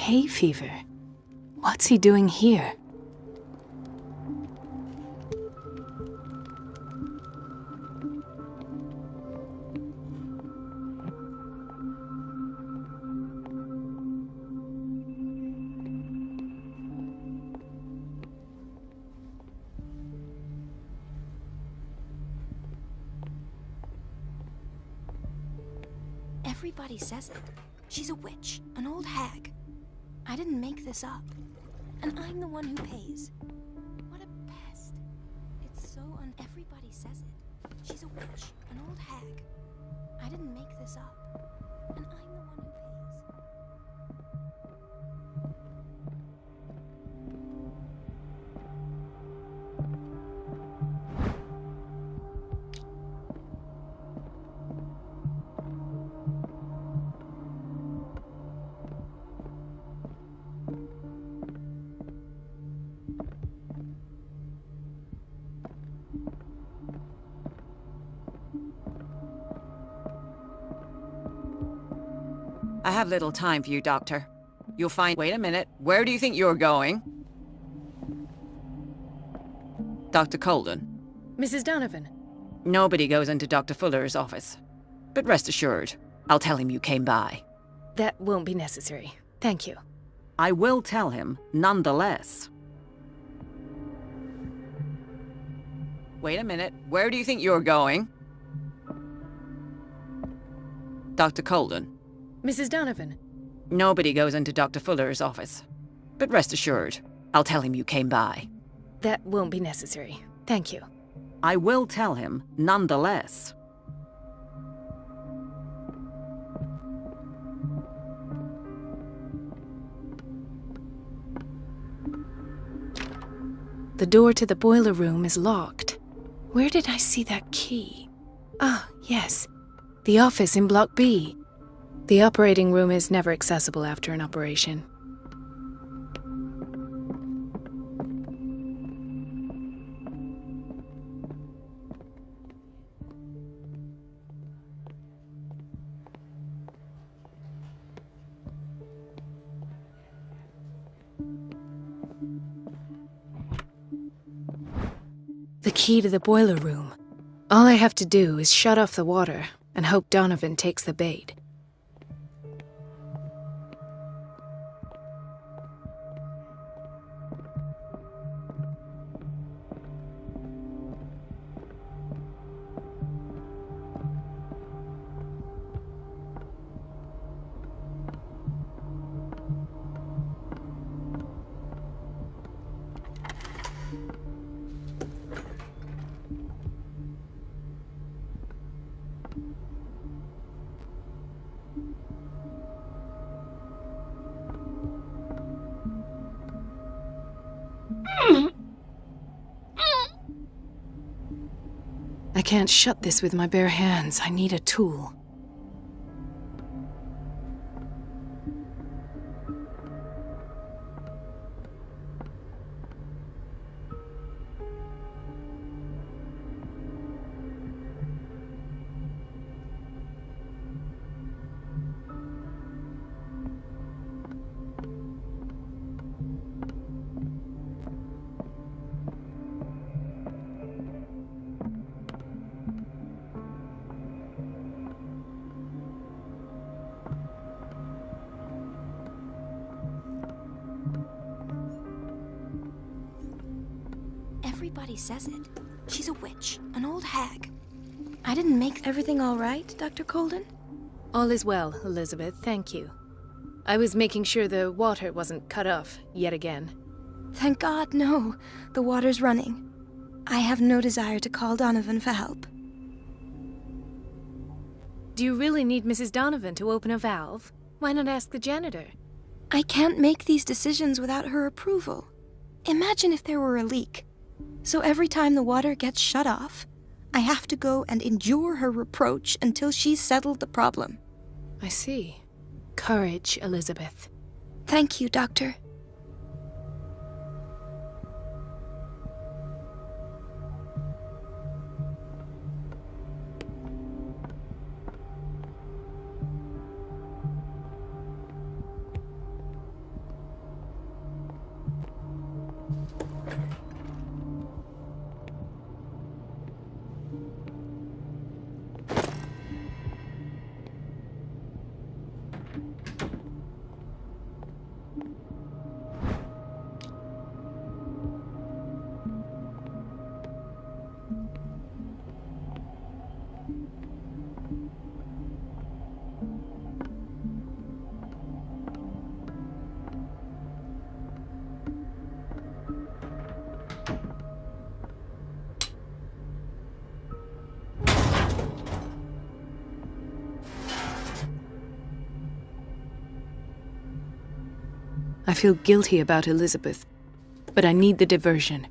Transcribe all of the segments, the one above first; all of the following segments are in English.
hay fever. What's he doing here? Everybody says it. She's a witch, an old hag. I didn't make this up. And I'm the one who pays. What a pest. It's so everybody says it. She's a witch, an old hag. I didn't make this up. And I'm the one who pays. I have little time for you, Doctor. You'll find— Wait a minute. Where do you think you're going? Dr. Colden. Mrs. Donovan. Nobody goes into Dr. Fuller's office. But rest assured, I'll tell him you came by. That won't be necessary. Thank you. I will tell him, nonetheless. Wait a minute. Where do you think you're going? Dr. Colden. Mrs. Donovan. Nobody goes into Dr. Fuller's office. But rest assured, I'll tell him you came by. That won't be necessary. Thank you. I will tell him, nonetheless. The door to the boiler room is locked. Where did I see that key? Ah, yes. The office in Block B. The operating room is never accessible after an operation. The key to the boiler room. All I have to do is shut off the water and hope Donovan takes the bait. I can't shut this with my bare hands. I need a tool. Everybody says it. She's a witch, an old hag. I didn't make everything all right, Dr. Colden? All is well, Elizabeth, thank you. I was making sure the water wasn't cut off yet again. Thank God, no. The water's running. I have no desire to call Donovan for help. Do you really need Mrs. Donovan to open a valve? Why not ask the janitor? I can't make these decisions without her approval. Imagine if there were a leak. So every time the water gets shut off, I have to go and endure her reproach until she's settled the problem. I see. Courage, Elizabeth. Thank you, Doctor. I feel guilty about Elizabeth, but I need the diversion.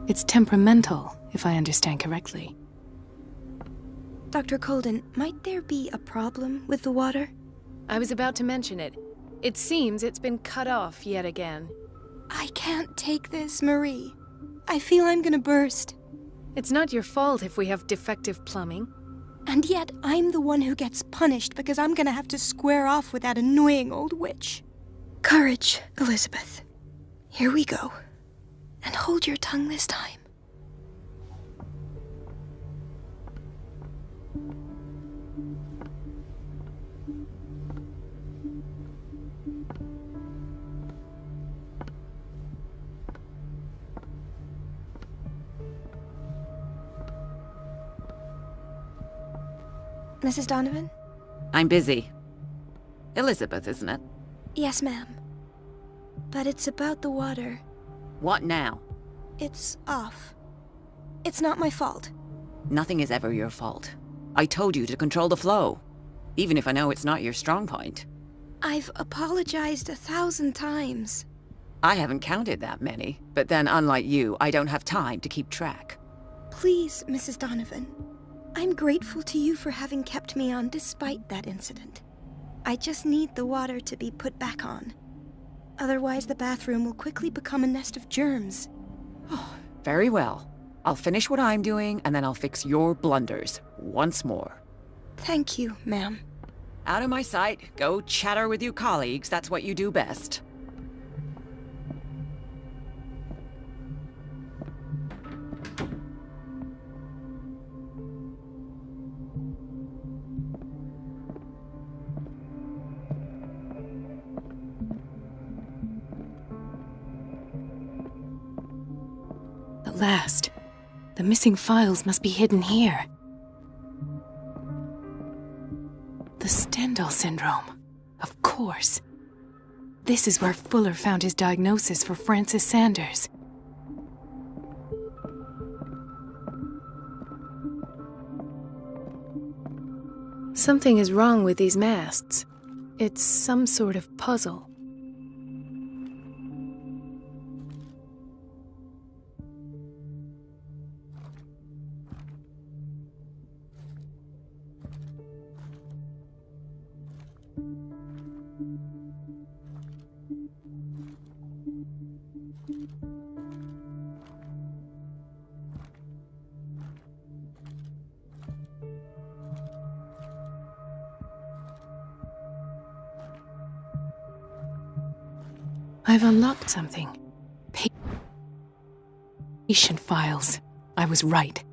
It's temperamental, if I understand correctly. Dr. Colden, might there be a problem with the water? I was about to mention it. It seems it's been cut off yet again. I can't take this, Marie. I feel I'm gonna burst. It's not your fault if we have defective plumbing. And yet, I'm the one who gets punished because I'm gonna have to square off with that annoying old witch. Courage, Elizabeth. Here we go. And hold your tongue this time. Mrs. Donovan? I'm busy. Elizabeth, isn't it? Yes, ma'am. But it's about the water. What now? It's off. It's not my fault. Nothing is ever your fault. I told you to control the flow, even if I know it's not your strong point. I've apologized 1,000 times. I haven't counted that many, but then unlike you, I don't have time to keep track. Please, Mrs. Donovan. I'm grateful to you for having kept me on despite that incident. I just need the water to be put back on. Otherwise, the bathroom will quickly become a nest of germs. Oh, very well. I'll finish what I'm doing, and then I'll fix your blunders once more. Thank you, ma'am. Out of my sight. Go chatter with your colleagues. That's what you do best. At last. The missing files must be hidden here. The Stendhal syndrome. Of course. This is where Fuller found his diagnosis for Francis Sanders. Something is wrong with these masts. It's some sort of puzzle. I've unlocked something. Patient files. I was right.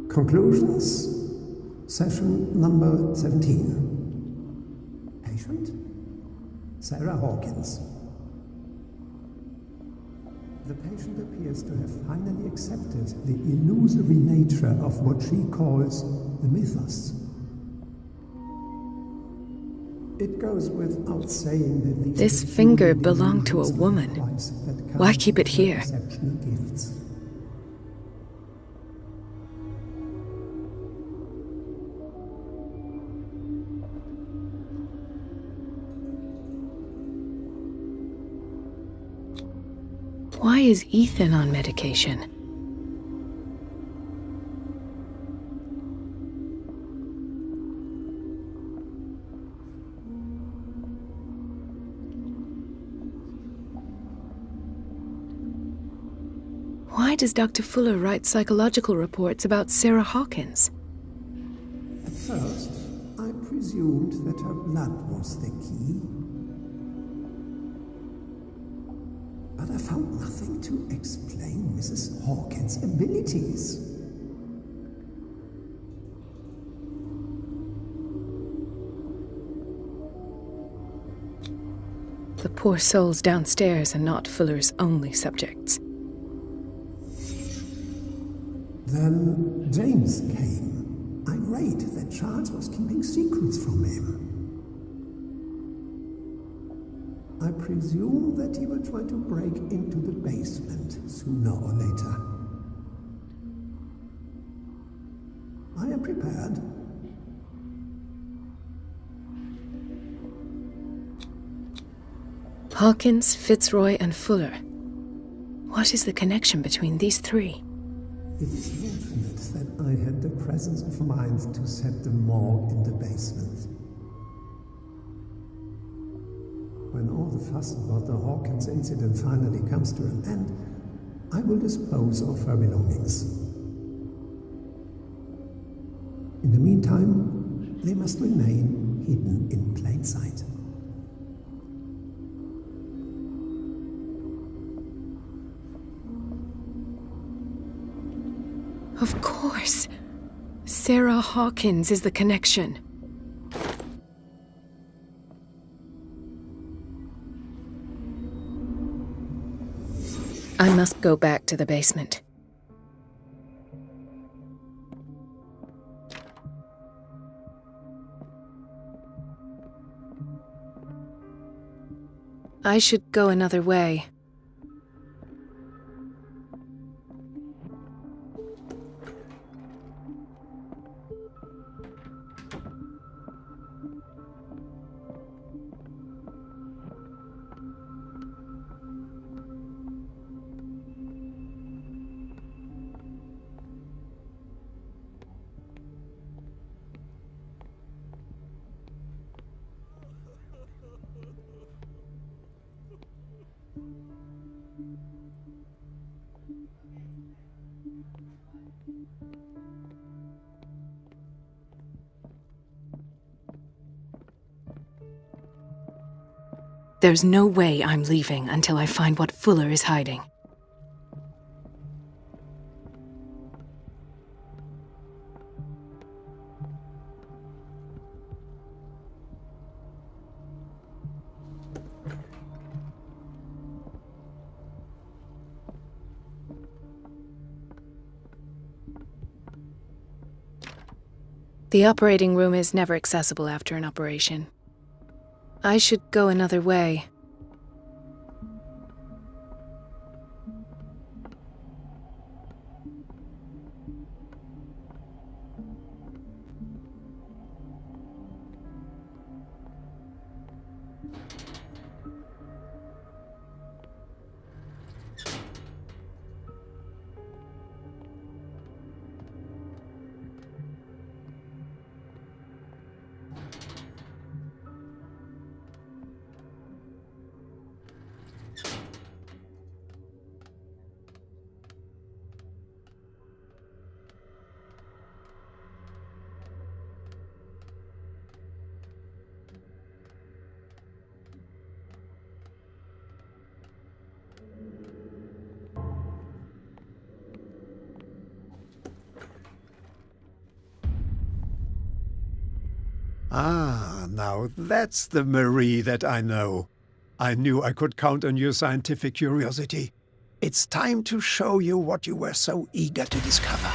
Conclusions, session number 17. Patient, Sarah Hawkins. The patient appears to have finally accepted the illusory nature of what she calls the mythos. It goes without saying that This finger belonged to a woman. Why keep it here? Exceptional gifts. Why is Ethan on medication? Why does Dr. Fuller write psychological reports about Sarah Hawkins? At first, I presumed that her blood was the key. But I found nothing to explain Mrs. Hawkins' abilities. The poor souls downstairs are not Fuller's only subjects. Then James came, irate that Charles was keeping secrets from him. I presume that he will try to break into the basement sooner or later. I am prepared. Hawkins, Fitzroy, and Fuller. What is the connection between these three? It is fortunate that I had the presence of mind to set the morgue in the basement. When all the fuss about the Hawkins incident finally comes to an end, I will dispose of her belongings. In the meantime, they must remain hidden in plain sight. Of course! Sarah Hawkins is the connection. I must go back to the basement. I should go another way. There's no way I'm leaving until I find what Fuller is hiding. The operating room is never accessible after an operation. I should go another way. Ah, now that's the Marie that I know. I knew I could count on your scientific curiosity. It's time to show you what you were so eager to discover.